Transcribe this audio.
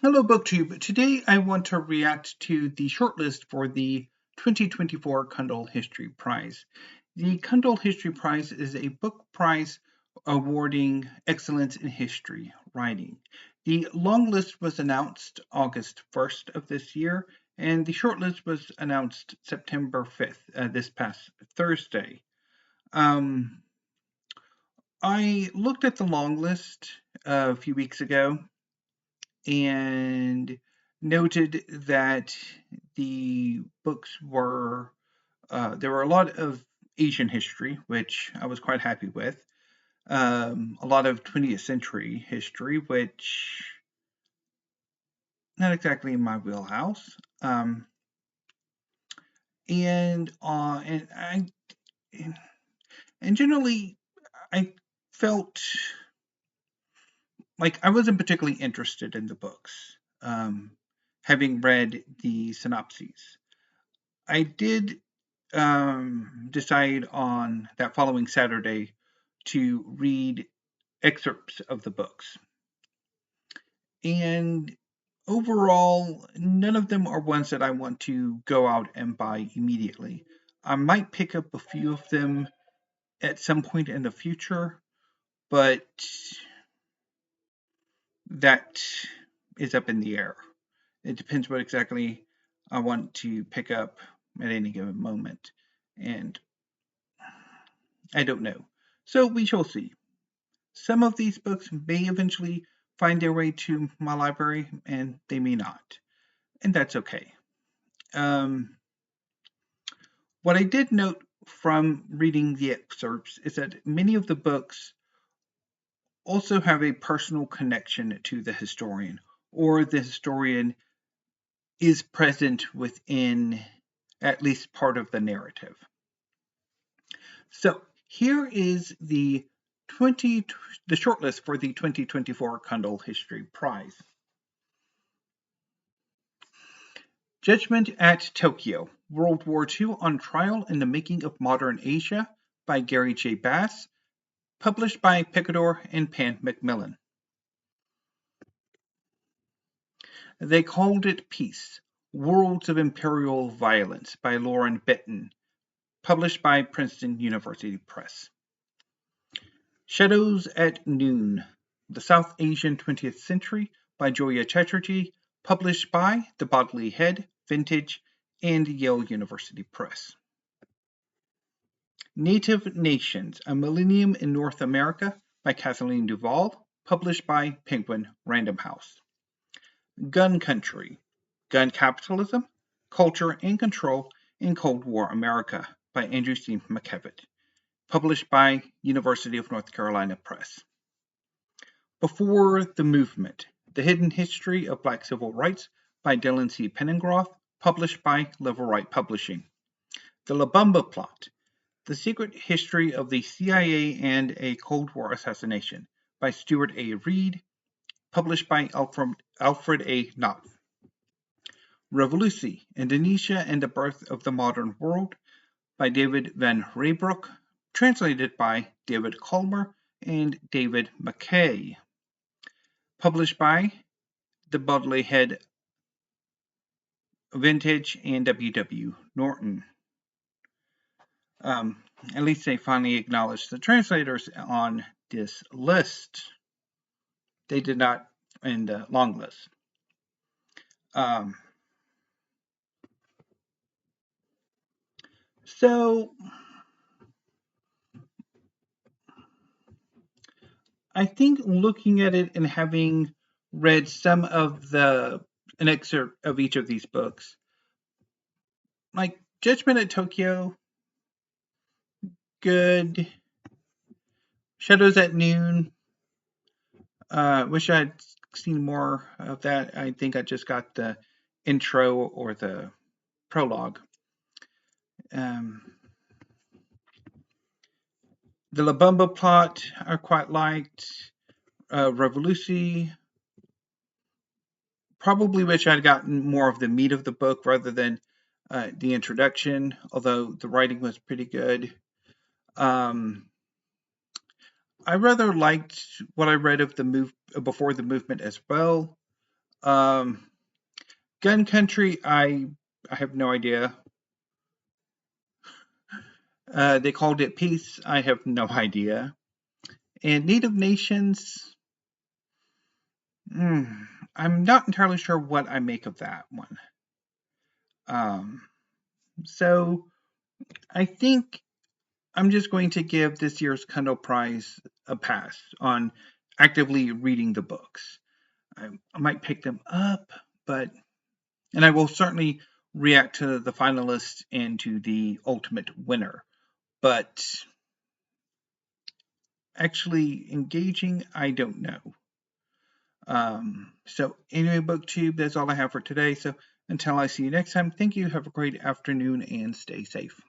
Hello, BookTube. Today I want to react to the shortlist for the 2024 Cundill History Prize. The Cundill History Prize is a book prize awarding excellence in history writing. The long list was announced August 1st of this year, and the shortlist was announced September 5th, this past Thursday. I looked at the long list a few weeks ago and noted that the books were there were a lot of Asian history, which I was quite happy with. A lot of 20th century history, which not exactly in my wheelhouse. And generally, I felt like I wasn't particularly interested in the books, having read the synopses. I did decide on that following Saturday to read excerpts of the books. And overall, none of them are ones that I want to go out and buy immediately. I might pick up a few of them at some point in the future, but that is up in the air. It depends what exactly I want to pick up at any given moment. And I don't know. So we shall see. Some of these books may eventually find their way to my library, and they may not. And that's okay. What I did note from reading the excerpts is that many of the books also have a personal connection to the historian, or the historian is present within at least part of the narrative. So here is the shortlist for the 2024 Cundill History Prize. Judgement at Tokyo, World War II on Trial in the Making of Modern Asia by Gary J. Bass, published by Picador and Pan Macmillan. They Called It Peace, Worlds of Imperial Violence by Lauren Benton, published by Princeton University Press. Shadows at Noon, The South Asian 20th Century by Joya Chatterji, published by The Bodley Head, Vintage, and Yale University Press. Native Nations, A Millennium in North America by Kathleen DuVal, published by Penguin Random House. Gun Country, Gun Capitalism, Culture and Control in Cold War America by Andrew C. McKevitt, published by University of North Carolina Press. Before the Movement, The Hidden History of Black Civil Rights by Dylan C. Penningroth, published by Levelwright Publishing. The Lumumba Plot, The Secret History of the CIA and a Cold War Assassination by Stuart A. Reid, published by Alfred A. Knopf. Revolusi, Indonesia and the Birth of the Modern World by David van Reybrouck, translated by David Colmer and David McKay, published by the Bodley Head, Vintage, and W.W. Norton. At least they finally acknowledged the translators on this list. They did not in the long list. So I think looking at it and having read some of an excerpt of each of these books, like Judgement at Tokyo, good. Shadows at Noon, wish I'd seen more of that. I think I just got the intro or the prologue. The Lumumba Plot I quite liked. Revolusi, probably wish I'd gotten more of the meat of the book rather than the introduction, although the writing was pretty good. I rather liked what I read of Before the Movement as well. Gun Country, I have no idea. They called it Peace. I have no idea. And Native Nations, I'm not entirely sure what I make of that one. So I think I'm just going to give this year's Cundill Prize a pass on actively reading the books. I might pick them up, and I will certainly react to the finalists and to the ultimate winner. But actually engaging, I don't know. So anyway, BookTube, that's all I have for today. So until I see you next time, thank you. Have a great afternoon and stay safe.